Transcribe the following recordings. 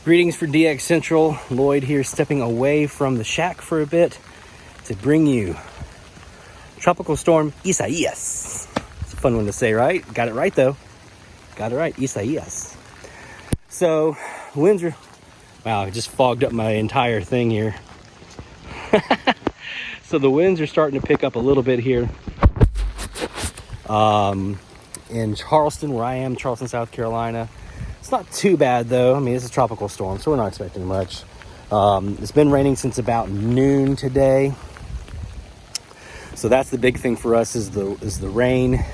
Greetings for DX Central. Loyd here, stepping away from the shack for a bit to bring you Tropical Storm Isaias. It's a fun one to say, right? Got it right though. Got it right, Isaias. So winds are, wow, it just fogged up my entire thing here. So the winds are starting to pick up a little bit here. In Charleston, where I am, Charleston, South Carolina. It's not too bad though. I mean, it's a tropical storm, so we're not expecting much. It's been raining since about noon today. So that's the big thing for us is the rain.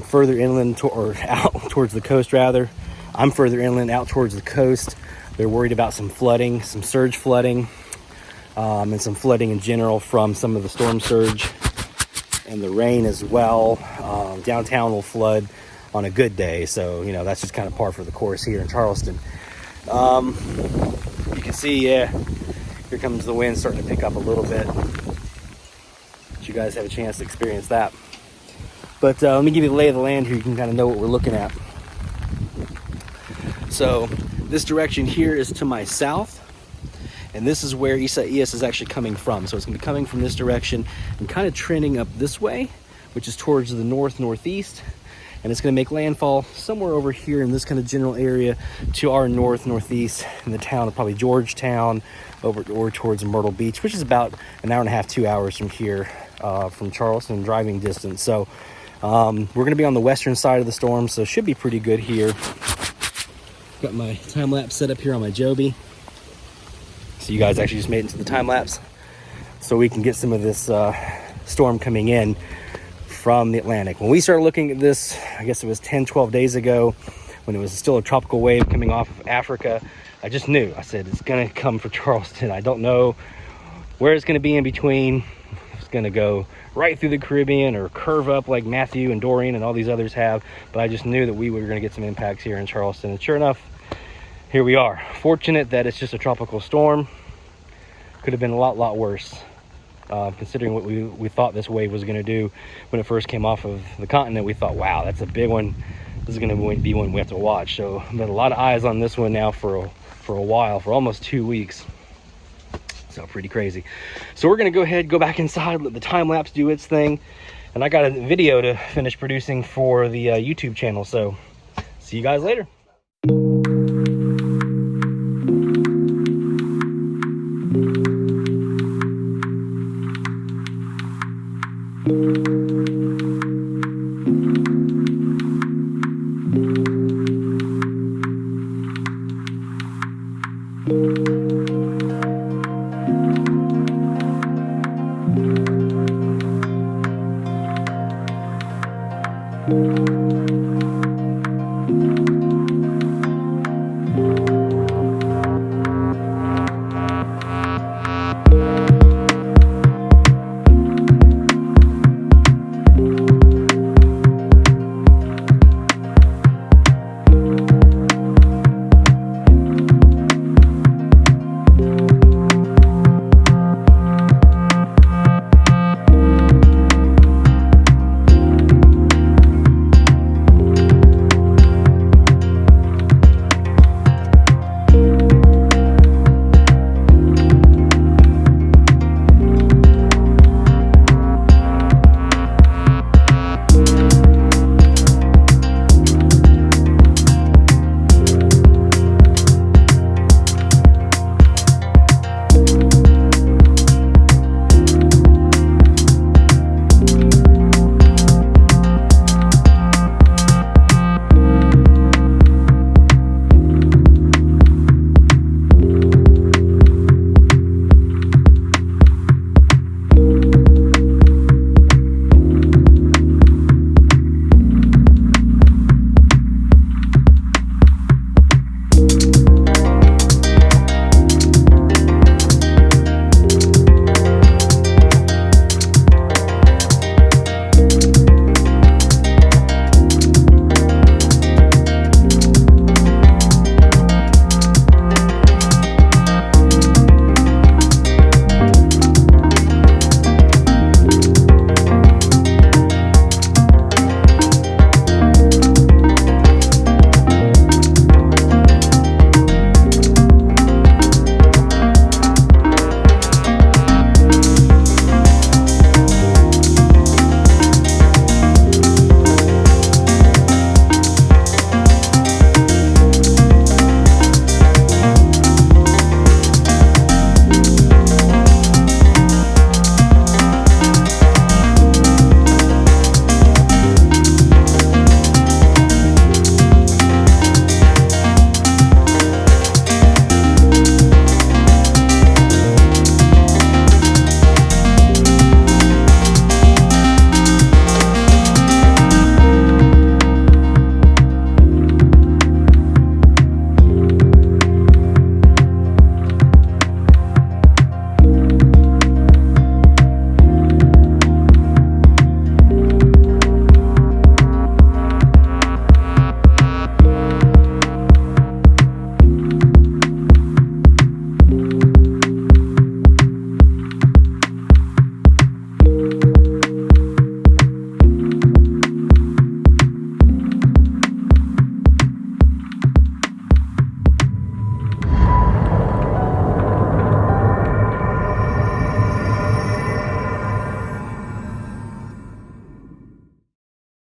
Further inland or out towards the coast rather. I'm further inland out towards the coast. They're worried about some flooding, some surge flooding, and some flooding in general from some of the storm surge and the rain as well. Downtown will flood on a good day, so you know that's just kind of par for the course here in Charleston. You can see, yeah, here comes the wind starting to pick up a little bit. But you guys have a chance to experience that. But let me give you the lay of the land here. You can kind of know what we're looking at. So this direction here is to my south, and this is where Isaias is actually coming from. So it's going to be coming from this direction and kind of trending up this way, which is towards the northeast. And it's going to make landfall somewhere over here in this kind of general area to our northeast in the town of probably Georgetown or towards Myrtle Beach, which is about an hour and a half, 2 hours from here, from Charleston driving distance. So we're going to be on the western side of the storm, so it should be pretty good here. Got my time lapse set up here on my Joby. So you guys actually just made it into the time lapse so we can get some of this storm coming in from the Atlantic. When we started looking at this, I guess it was 10-12 days ago, when it was still a tropical wave coming off of Africa, I just knew. I said it's gonna come for Charleston. I don't know where it's gonna be in between. It's gonna go right through the Caribbean or curve up like Matthew and Dorian and all these others have, but I just knew that we were gonna get some impacts here in Charleston, and sure enough, here we are. Fortunate that it's just a tropical storm. Could have been a lot worse. Considering what we thought this wave was going to do when it first came off of the continent. We thought, wow, that's a big one. This is going to be one we have to watch. So I've got a lot of eyes on this one now for a while, for almost 2 weeks. So pretty crazy. So we're going to go ahead, go back inside, let the time lapse do its thing, and I got a video to finish producing for the YouTube channel. So see you guys later.